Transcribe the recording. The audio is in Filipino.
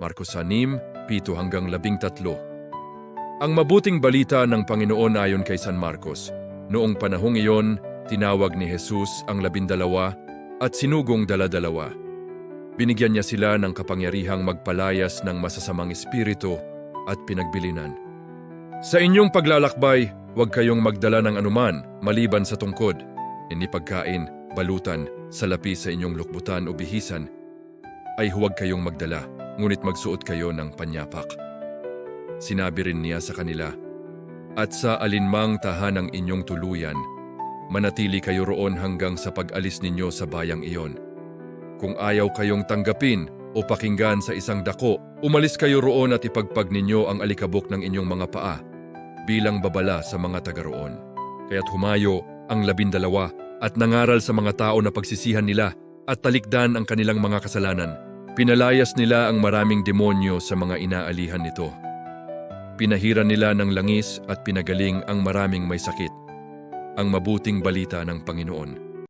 Marcos 6:7-13. Ang mabuting balita ng Panginoon ayon kay San Marcos. Noong panahong iyon, tinawag ni Jesus ang 12 at sinugong dala-dalawa. Binigyan niya sila ng kapangyarihang magpalayas ng masasamang espiritu at pinagbilinan. Sa inyong paglalakbay, huwag kayong magdala ng anuman maliban sa tungkod, hindi pagkain, balutan, salapi sa inyong lukbutan o bihisan, ay huwag kayong magdala, ngunit magsuot kayo ng panyapak. Sinabi rin niya sa kanila, at sa alinmang tahanang inyong tuluyan, manatili kayo roon hanggang sa pag-alis ninyo sa bayang iyon. Kung ayaw kayong tanggapin o pakinggan sa isang dako, umalis kayo roon at ipagpag ninyo ang alikabok ng inyong mga paa bilang babala sa mga taga roon. Kaya't humayo ang 12 at nangaral sa mga tao na pagsisihan nila at talikdan ang kanilang mga kasalanan. Pinalayas nila ang maraming demonyo sa mga inaalihan nito. Pinahiran nila ng langis at pinagaling ang maraming may sakit. Ang mabuting balita ng Panginoon.